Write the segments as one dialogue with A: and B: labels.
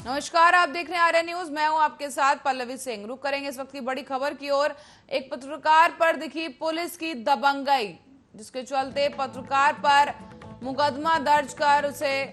A: नमस्कार, आप देख रहे हैं आर्या न्यूज। मैं हूं आपके साथ पल्लवी सिंह। रुक करेंगे इस वक्त की बड़ी खबर की ओर। एक पत्रकार पर दिखी पुलिस की दबंगई, जिसके चलते पत्रकार पर मुकदमा दर्ज कर उसे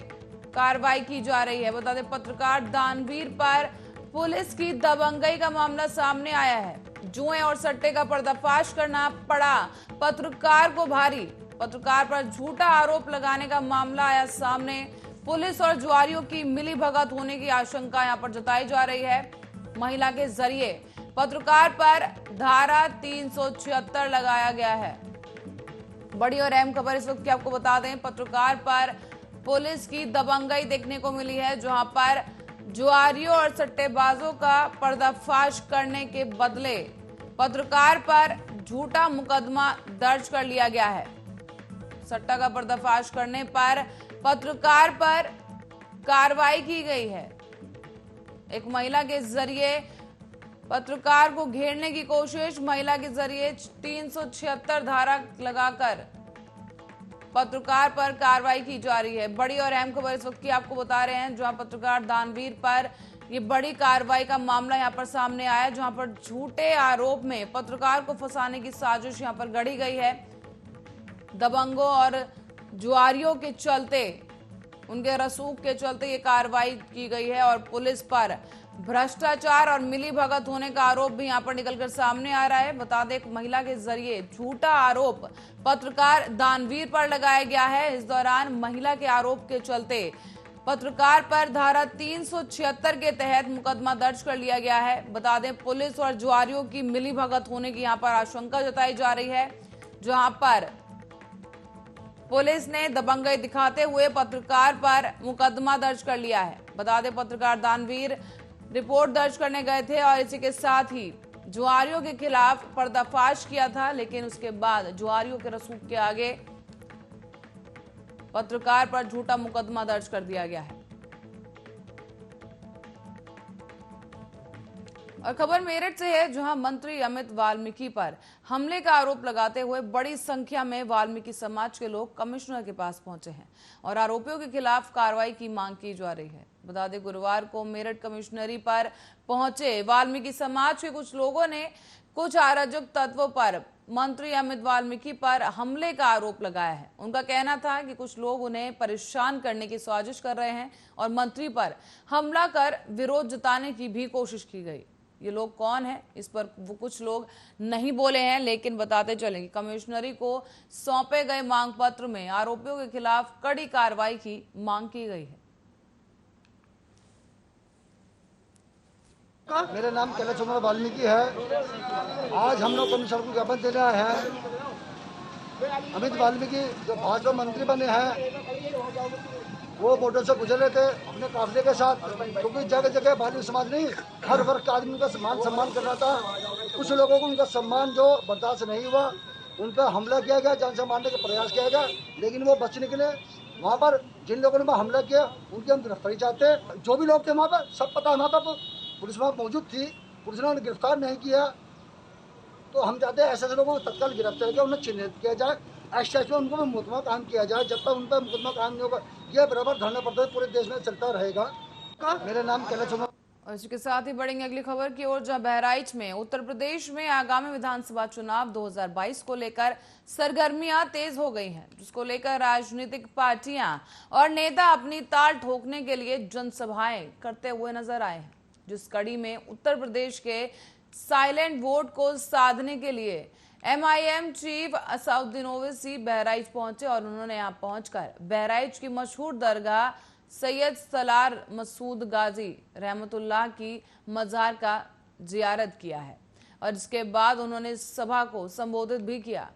A: कार्रवाई की जा रही है। बता दें, पत्रकार दानवीर पर पुलिस की दबंगई का मामला सामने आया है। जुए और सट्टे का पर्दाफाश करना पड़ा पत्रकार को भारी। पत्रकार पर झूठा आरोप लगाने का मामला आया सामने। पुलिस और जुआरियों की मिलीभगत होने की आशंका यहां पर जताई जा रही है। महिला के जरिए पत्रकार पर धारा 376 लगाया गया है। बड़ी और अहम खबर इस वक्त की आपको बता दें, पत्रकार पर पुलिस की दबंगई देखने को मिली है, जहां पर जुआरियों और सट्टेबाजों का पर्दाफाश करने के बदले पत्रकार पर झूठा मुकदमा दर्ज कर लिया गया है। सट्टा का पर्दाफाश करने पर पत्रकार पर कार्रवाई की गई है। एक महिला के जरिए पत्रकार को घेरने की कोशिश, महिला के जरिए 376 धारा लगाकर पत्रकार पर कार्रवाई की जा रही है। बड़ी और अहम खबर इस वक्त की आपको बता रहे हैं, जहां पत्रकार दानवीर पर ये बड़ी कार्रवाई का मामला यहां पर सामने आया, जहां पर झूठे आरोप में पत्रकार को फंसाने की साजिश यहां पर गढ़ी गई है। दबंगों और जुआरियों के चलते, उनके रसूख के चलते ये कार्रवाई की गई है और पुलिस पर भ्रष्टाचार और मिलीभगत होने का आरोप भी यहां पर निकलकर सामने आ रहा है। बता दें, एक महिला के जरिए झूठा आरोप पत्रकार दानवीर पर लगाया गया है। इस दौरान महिला के आरोप के चलते पत्रकार पर धारा 376 के तहत मुकदमा दर्ज कर लिया गया है। बता दें, पुलिस और जुआरियों की मिलीभगत होने की यहां पर आशंका जताई जा रही है, जहां पर पुलिस ने दबंगई दिखाते हुए पत्रकार पर मुकदमा दर्ज कर लिया है। बता दें, पत्रकार दानवीर रिपोर्ट दर्ज करने गए थे और इसी के साथ ही जुआरियों के खिलाफ पर्दाफाश किया था, लेकिन उसके बाद जुआरियों के रसूख के आगे पत्रकार पर झूठा मुकदमा दर्ज कर दिया गया है। और खबर मेरठ से है, जहां मंत्री अमित वाल्मीकि पर हमले का आरोप लगाते हुए बड़ी संख्या में वाल्मीकि समाज के लोग कमिश्नर के पास पहुंचे हैं और आरोपियों के खिलाफ कार्रवाई की मांग की जा रही है। बता दें, गुरुवार को मेरठ कमिश्नरी पर पहुंचे वाल्मीकि समाज के कुछ लोगों ने कुछ अराजक तत्वों पर मंत्री अमित वाल्मीकि पर हमले का आरोप लगाया है। उनका कहना था कि कुछ लोग उन्हें परेशान करने की साजिश कर रहे हैं और मंत्री पर हमला कर विरोध जताने की भी कोशिश की गई। ये लोग कौन है, इस पर वो कुछ लोग नहीं बोले हैं, लेकिन बताते चलें कि कमिश्नरी को सौंपे गए मांग पत्र में आरोपियों के खिलाफ कड़ी कार्रवाई की मांग की गई है।
B: मेरा नाम कैलाश कुमार वाल्मीकि है। आज हम लोग कमिश्नर को ज्ञापन देने आए हैं। अमित वाल्मीकि जो भाजपा मंत्री बने हैं, वो बॉर्डर से गुजर रहे थे अपने काफिले के साथ, क्योंकि जगह जगह वाल्मीकि समाज नहीं, हर वर्ग का आदमी उनका सम्मान कर रहा था। कुछ लोगों को उनका सम्मान जो बर्दाश्त नहीं हुआ, उन पर हमला किया गया, जान से मारने का प्रयास किया गया, लेकिन वो बच निकले। वहाँ पर जिन लोगों ने हमला किया उनकी हम गिरफ्तारी चाहते हैं। जो भी लोग थे वहाँ पर सब पता है, वहाँ पर पुलिस वहाँ मौजूद थी, पुलिस ने उन्हें गिरफ्तार नहीं किया, तो हम चाहते हैं ऐसे लोगों को तत्काल गिरफ्तार करके उन्हें चिन्हित किया जाए। एक्साइज में उनको मुकदमा कायम किया जाए। जब तक उन पर मुकदमा कायम नहीं होगा, यह बराबर धरना प्रदर्शन पूरे देश में चलता रहेगा। मेरा नाम कैलाश कुमार।
A: और इसके साथ ही बढ़ेंगे अगली खबर की ओर, जहां बहराइच में उत्तर प्रदेश में आगामी विधानसभा चुनाव 2022 को लेकर सरगर्मियां तेज हो गई हैं, जिसको लेकर राजनीतिक पार्टियां और नेता अपनी ताल ठोकने के लिए जनसभाएं करते हुए नजर आए हैं। जिस कड़ी में उत्तर प्रदेश के साइलेंट वोट को साधने के लिए MIM चीफ असउद्दीन ओवैसी बहराइच पहुंचे और उन्होंने यहां पहुंचकर बहराइच की मशहूर दरगाह सैयद सलार मसूद गाजी रहमतुल्लाह की मजार का जियारत किया है और इसके बाद उन्होंने सभा को संबोधित भी किया।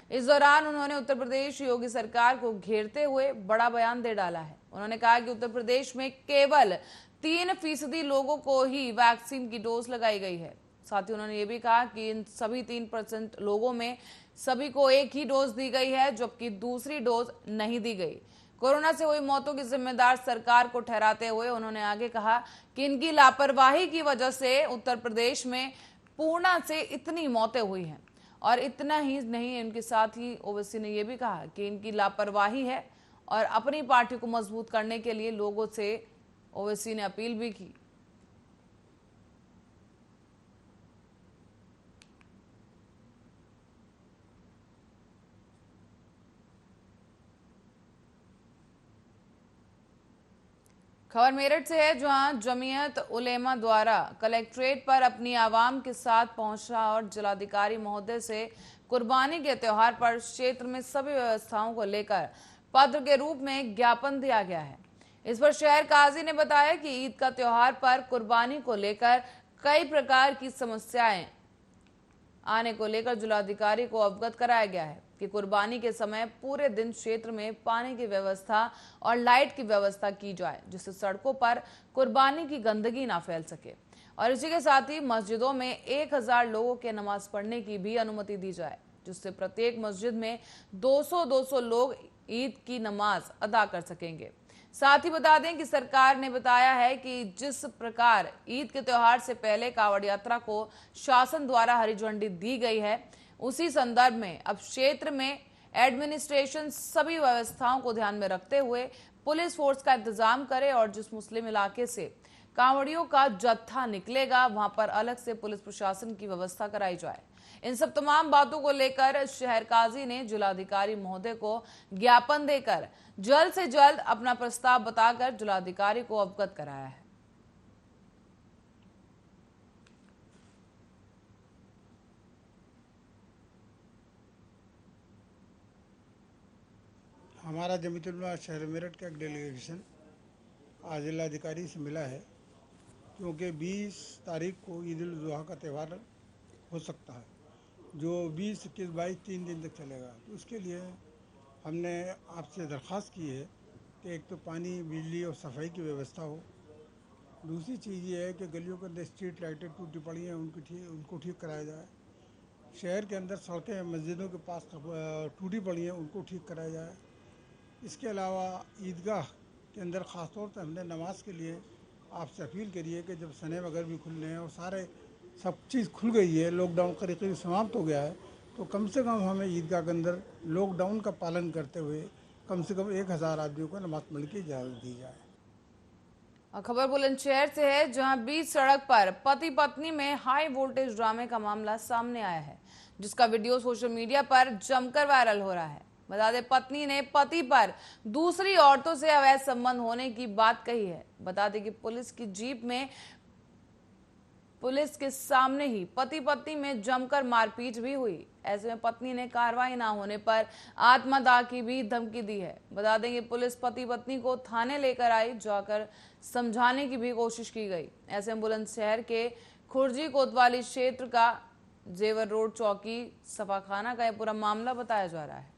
A: इस दौरान उन्होंने उत्तर प्रदेश योगी सरकार को घेरते हुए बड़ा बयान दे डाला है। उन्होंने कहा कि उत्तर प्रदेश में केवल 3% लोगों को ही वैक्सीन की डोज लगाई गई है। साथ ही उन्होंने ये भी कहा कि इन सभी 3% लोगों में सभी को एक ही डोज दी गई है, जबकि दूसरी डोज नहीं दी गई। कोरोना से हुई मौतों की जिम्मेदार सरकार को ठहराते हुए उन्होंने आगे कहा कि इनकी लापरवाही की वजह से उत्तर प्रदेश में पूर्णा से इतनी मौतें हुई हैं। और इतना ही नहीं, इनके साथ ही ओवैसी ने यह भी कहा कि इनकी लापरवाही है और अपनी पार्टी को मजबूत करने के लिए लोगों से ओवैसी ने अपील भी की। खबर मेरठ से है, जहां जमीयत उलेमा द्वारा कलेक्ट्रेट पर अपनी आवाम के साथ पहुंचा और जिलाधिकारी महोदय से कुर्बानी के त्योहार पर क्षेत्र में सभी व्यवस्थाओं को लेकर पत्र के रूप में ज्ञापन दिया गया है। इस पर शहर काजी ने बताया कि ईद का त्योहार पर कुर्बानी को लेकर कई प्रकार की समस्याएं आने को लेकर जिलाधिकारी को अवगत कराया गया है कि कुर्बानी के समय पूरे दिन क्षेत्र में पानी की व्यवस्था और लाइट की व्यवस्था की जाए, जिससे सड़कों पर कुर्बानी की गंदगी ना फैल सके। और इसी के साथ ही मस्जिदों में 1000 लोगों के नमाज पढ़ने की भी अनुमति दी जाए, जिससे प्रत्येक मस्जिद में 200-200 लोग ईद की नमाज अदा कर सकेंगे। साथ ही बता दें कि सरकार ने बताया है कि जिस प्रकार ईद के त्योहार से पहले कावड़ यात्रा को शासन द्वारा हरी झंडी दी गई है, उसी संदर्भ में अब क्षेत्र में एडमिनिस्ट्रेशन सभी व्यवस्थाओं को ध्यान में रखते हुए पुलिस फोर्स का इंतजाम करे और जिस मुस्लिम इलाके से कांवड़ियों का जत्था निकलेगा वहां पर अलग से पुलिस प्रशासन की व्यवस्था कराई जाए। इन सब तमाम बातों को लेकर शहर काजी ने जिलाधिकारी महोदय को ज्ञापन देकर जल्द से जल्द अपना प्रस्ताव बताकर जिलाधिकारी को अवगत कराया है।
C: हमारा जमीयत उलमा शहर मेरठ का एक डेलीगेशन आज जिलाधिकारी से मिला है, क्योंकि 20 तारीख को ईद उल जुहा का त्यौहार हो सकता है, जो 20, 21, 22 3 दिन तक चलेगा। तो उसके लिए हमने आपसे दरख्वास्त की है कि एक तो पानी, बिजली और सफाई की व्यवस्था हो। दूसरी चीज़ ये है कि गलियों के अंदर स्ट्रीट लाइटें टूटी पड़ी हैं, उनको ठीक कराया जाए। शहर के अंदर सड़कें मस्जिदों के पास टूटी पड़ी हैं, उनको ठीक कराया जाए। इसके अलावा ईदगाह के अंदर ख़ास तौर पर हमने नमाज के लिए आपसे अपील करी है कि जब सने वगैरह भी खुल रहे हैं और सब चीज़ खुल गई है, लॉकडाउन करीब समाप्त हो गया है, तो कम से कम हमें ईदगाह के अंदर लॉकडाउन का पालन करते हुए कम से कम 1000 आदमियों को नमाज पढ़ने की इजाज़त दी जाए।
A: और खबर बुलंदशहर से है, जहां बीच सड़क पर पति पत्नी में हाई वोल्टेज ड्रामे का मामला सामने आया है, जिसका वीडियो सोशल मीडिया पर जमकर वायरल हो रहा है। बता दें, पत्नी ने पति पर दूसरी औरतों से अवैध संबंध होने की बात कही है। बता दें कि पुलिस की जीप में पुलिस के सामने ही पति पत्नी में जमकर मारपीट भी हुई। ऐसे में पत्नी ने कार्रवाई ना होने पर आत्मदाह की भी धमकी दी है। बता दें कि पुलिस पति पत्नी को थाने लेकर आई, जाकर समझाने की भी कोशिश की गई। ऐसे में बुलंदशहर के खुर्जी कोतवाली क्षेत्र का जेवर रोड चौकी सफाखाना का यह पूरा मामला बताया जा रहा है।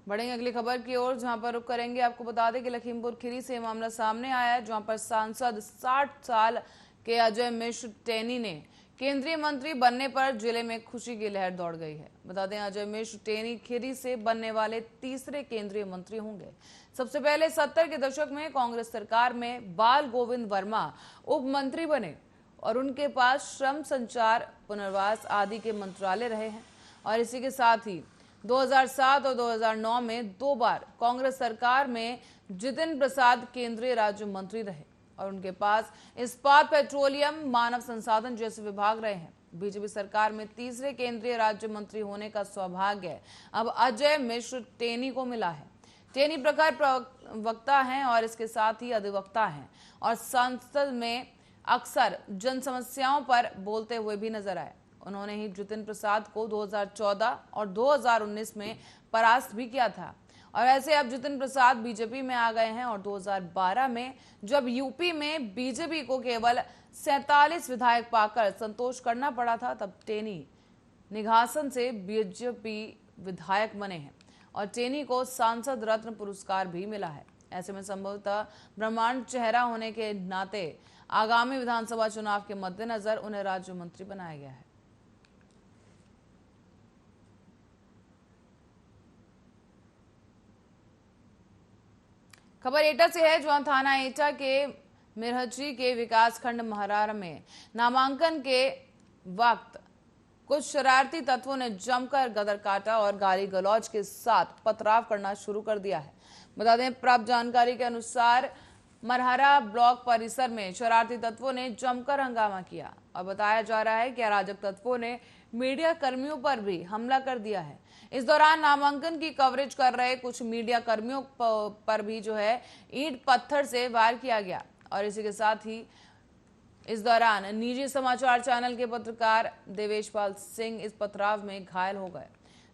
A: बढ़ेंगे अगली खबर की ओर, जहां पर रुक करेंगे। आपको बता दें कि लखीमपुर खीरी से मामला सामने आया है, जहां पर सांसद 60 साल के अजय मिश्र टेनी ने केंद्रीय मंत्री बनने पर जिले में खुशी की लहर दौड़ गई है। बता दें, अजय मिश्र टेनी खीरी से बनने वाले तीसरे केंद्रीय मंत्री होंगे। सबसे पहले 70 के दशक में कांग्रेस सरकार में बाल गोविंद वर्मा उप मंत्री बने और उनके पास श्रम, संचार, पुनर्वास आदि के मंत्रालय रहे हैं। और इसी के साथ ही 2007 और 2009 में 2 बार कांग्रेस सरकार में जितिन प्रसाद केंद्रीय राज्य मंत्री रहे और उनके पास इस्पात, पेट्रोलियम, मानव संसाधन जैसे विभाग रहे हैं। बीजेपी सरकार में तीसरे केंद्रीय राज्य मंत्री होने का सौभाग्य अब अजय मिश्र टेनी को मिला है। टेनी प्रखर प्रवक्ता हैं और इसके साथ ही अधिवक्ता हैं और संसद में अक्सर जन समस्याओं पर बोलते हुए भी नजर आए। उन्होंने ही जितिन प्रसाद को 2014 और 2019 में परास्त भी किया था। और ऐसे अब जितिन प्रसाद बीजेपी में आ गए हैं और 2012 में जब यूपी में बीजेपी को केवल 47 विधायक पाकर संतोष करना पड़ा था, तब टेनी निघासन से बीजेपी विधायक बने हैं और टेनी को सांसद रत्न पुरस्कार भी मिला है। ऐसे में संभवतः ब्रह्मांड चेहरा होने के नाते आगामी विधानसभा चुनाव के मद्देनजर उन्हें राज्य मंत्री बनाया गया है। खबर एटा से है, जहां थाना एटा के मिरहची के विकासखंड महरार में नामांकन के वक्त कुछ शरारती तत्वों ने जमकर गदर काटा और गाली गलौज के साथ पथराव करना शुरू कर दिया है। बता दें, प्राप्त जानकारी के अनुसार मरहरा ब्लॉक परिसर में शरारती तत्वों ने जमकर हंगामा किया और बताया जा रहा है कि अराजक तत्वों ने मीडिया कर्मियों पर भी हमला कर दिया है। इस दौरान नामांकन की कवरेज कर रहे कुछ मीडिया कर्मियों पर भी ईंट पत्थर से वार किया गया और इसी के साथ ही इस दौरान निजी समाचार चैनल के पत्रकार देवेशपाल सिंह इस पथराव में घायल हो गए।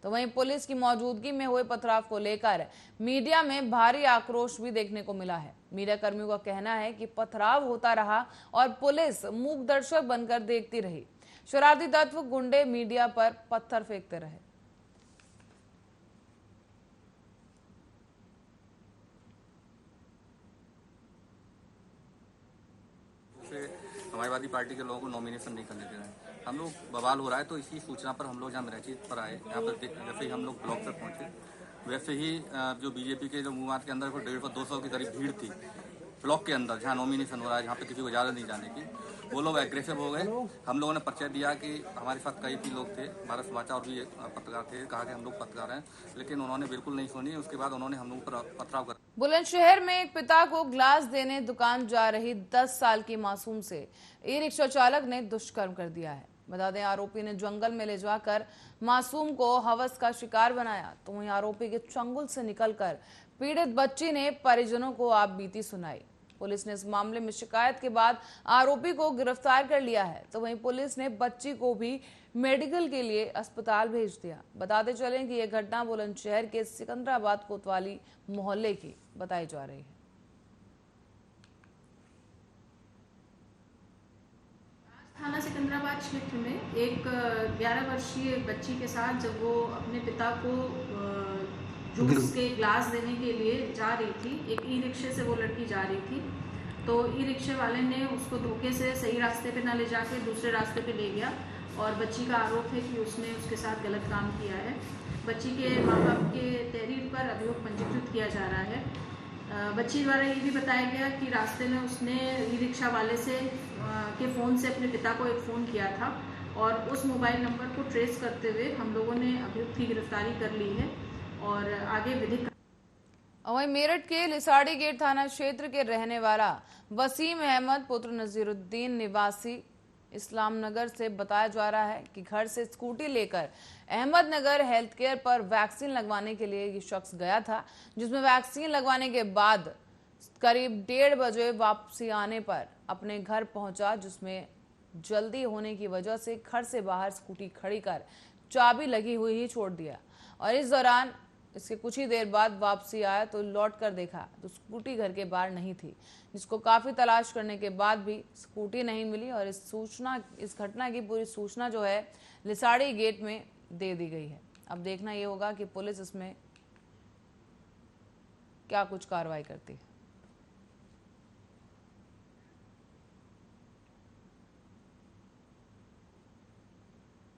A: तो वहीं पुलिस की मौजूदगी में हुए पथराव को लेकर मीडिया में भारी आक्रोश भी देखने को मिला है। मीडिया कर्मियों का कहना है कि पथराव होता रहा और पुलिस मूक दर्शक बनकर देखती रही। शरारती तत्व गुंडे मीडिया पर पत्थर फेंकते रहे।
D: समाजवादी पार्टी के लोगों को नॉमिनेशन नहीं करने दे रहे हैं। हम लोग बवाल हो रहा है तो इसी सूचना पर हम लोग यहाँ मिराची पर आए। यहाँ पर जैसे ही हम लोग ब्लॉक पर पहुँचे वैसे ही जो बीजेपी के जो मुआद के अंदर 150-200 की करीब भीड़ थी ब्लॉक के अंदर, जहाँ नॉमिनेशन हो रहा है, जहाँ पे किसी को इजाज़त नहीं जाने की, वो लोग एग्रेसिव हो गए। हम लोगों ने परिचय दिया कि हमारे साथ कई भी लोग थे, भारत समाचार और भी पत्रकार थे, कहा कि हम लोग पत्रकार हैं, लेकिन उन्होंने बिल्कुल नहीं सुनी। उसके बाद उन्होंने हम लोगों पर पथराव कर।
A: बुलंदशहर में एक पिता को ग्लास देने दुकान जा रही 10 साल की मासूम से ई रिक्शा चालक ने दुष्कर्म कर दिया है। बता दें, आरोपी ने जंगल में ले जाकर मासूम को हवस का शिकार बनाया। तो वहीं आरोपी के चंगुल से निकलकर पीड़ित बच्ची ने परिजनों को आप बीती सुनाई। पुलिस ने इस मामले में शिकायत के बाद आरोपी को गिरफ्तार कर लिया है। तो वहीं पुलिस ने बच्ची को भी मेडिकल के लिए अस्पताल भेज दिया। बताते चलें कि यह घटना बुलंदशहर के सिकंदराबाद कोतवाली मोहल्ले की बताई जा रही है।
E: थाना सिकंदराबाद क्षेत्र में एक 11 वर्षीय बच्ची के साथ जब वो अपने पिता को जूस के ग्लास देने के लिए जा रही थी, एक ई रिक्शे से वो लड़की जा रही थी, तो ई रिक्शे वाले ने उसको धोखे से सही रास्ते पे ना ले जाके दूसरे रास्ते पे ले गया और बच्ची का आरोप है कि उसने उसके साथ गलत काम किया है। बच्ची के माँ बाप के तहरीर पर अभियोग पंजीकृत किया जा रहा है। बच्ची द्वारा ये भी बताया गया कि रास्ते में उसने ई रिक्शा वाले के फ़ोन से अपने पिता को एक फ़ोन किया था और उस मोबाइल नंबर को ट्रेस करते हुए हम लोगों ने अभियुक्त की गिरफ्तारी कर ली है और आगे विधिक।
A: वहीं मेरठ के लिसाड़ी गेट थाना क्षेत्र के रहने वाला वसीम अहमद पुत्र नजीरुद्दीन निवासी इस्लामनगर से बताया जा रहा है कि घर से स्कूटी लेकर अहमदनगर हेल्थ केयर पर वैक्सीन लगवाने के लिए ये शख्स गया था, जिसमें वैक्सीन लगवाने के बाद करीब 1:30 बजे वापसी आने पर अपने घर पहुंचा, जिसमें जल्दी होने की वजह से घर से बाहर स्कूटी खड़ी कर चाबी लगी हुई ही छोड़ दिया और इस दौरान इसके कुछ ही देर बाद वापसी आया तो लौट कर देखा तो स्कूटी घर के बाहर नहीं थी, जिसको काफी तलाश करने के बाद भी स्कूटी नहीं मिली और इस घटना की पूरी सूचना लिसाड़ी गेट में दे दी गई है। अब देखना ये होगा कि पुलिस इसमें क्या कुछ कार्रवाई करती है।